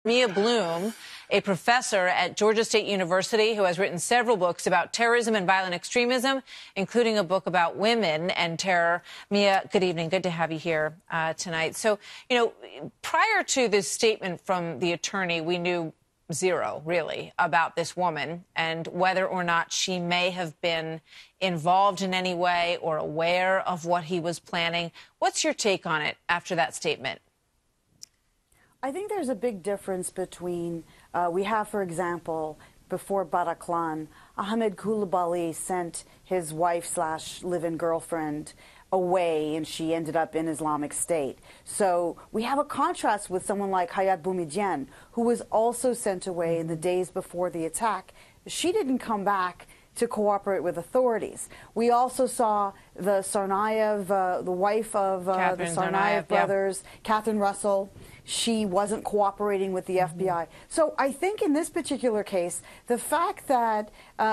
Mia Bloom, a professor at Georgia State University who has written several books about terrorism and violent extremism, including a book about women and terror. Mia, good evening. Good to have you here tonight. So, prior to this statement from the attorney, we knew zero, really, about this woman and whether or not she may have been involved in any way or aware of what he was planning. What's your take on it after that statement? I think there's a big difference between, we have, for example, before Bataclan, Ahmed Koulibaly sent his wife/live-in girlfriend away and she ended up in Islamic State. So we have a contrast with someone like Hayat Boumediene, who was also sent away in the days before the attack. She didn't come back to cooperate with authorities. We also saw the Tsarnaev, the wife of the Tsarnaev brothers, Catherine Russell. She wasn't cooperating with the FBI. So I think in this particular case, the fact that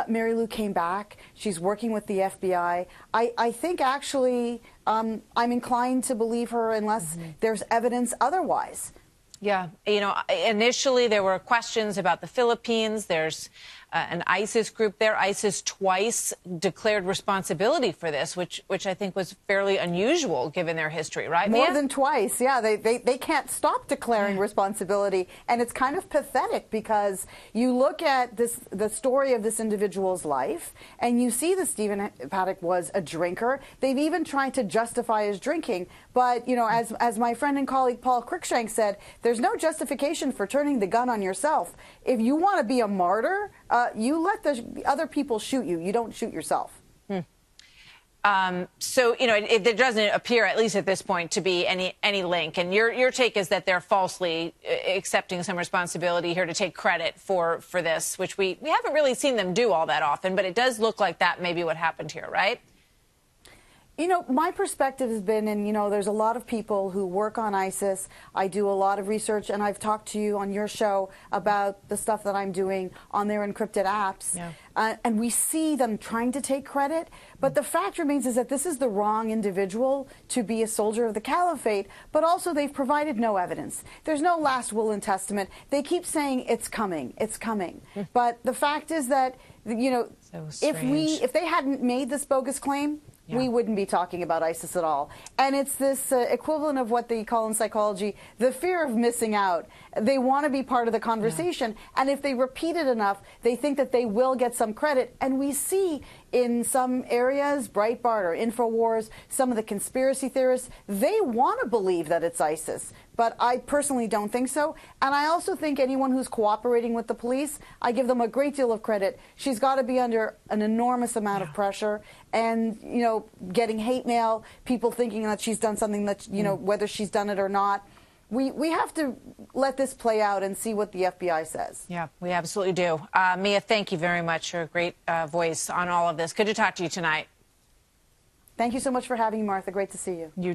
Mary Lou came back, she's working with the FBI, I think actually I'm inclined to believe her unless there's evidence otherwise. Yeah, initially there were questions about the Philippines. There's an ISIS group there. ISIS twice declared responsibility for this, which I think was fairly unusual given their history, right, Mia? More than twice, yeah. They can't stop declaring responsibility, and it's kind of pathetic because you look at the story of this individual's life, and you see that Stephen Paddock was a drinker. They've even tried to justify his drinking, but as my friend and colleague Paul Cruikshank said, there's no justification for turning the gun on yourself. If you want to be a martyr, you let the other people shoot you. You don't shoot yourself. So, there doesn't appear, at least at this point, to be any link. And your take is that they're falsely accepting some responsibility here to take credit for this, which we haven't really seen them do all that often. But it does look like that may be what happened here, right? My perspective has been, and there's a lot of people who work on ISIS. I do a lot of research, and I've talked to you on your show about the stuff that I'm doing on their encrypted apps. Yeah. And we see them trying to take credit. But the fact remains is that this is the wrong individual to be a soldier of the caliphate, but also they've provided no evidence. There's no last will and testament. They keep saying it's coming, it's coming. But the fact is that, if they hadn't made this bogus claim, we wouldn't be talking about ISIS at all. And it's this equivalent of what they call in psychology the fear of missing out. They want to be part of the conversation, and if they repeat it enough, they think that they will get some credit. And we see in some areas, Breitbart or InfoWars, some of the conspiracy theorists, they want to believe that it's ISIS. But I personally don't think so. And I also think anyone who's cooperating with the police, I give them a great deal of credit. She's got to be under an enormous amount of pressure. And, getting hate mail, people thinking that she's done something that, whether she's done it or not. We have to let this play out and see what the FBI says. Yeah, we absolutely do. Mia, thank you very much. You're a great voice on all of this. Good to talk to you tonight. Thank you so much for having me, Martha. Great to see you. You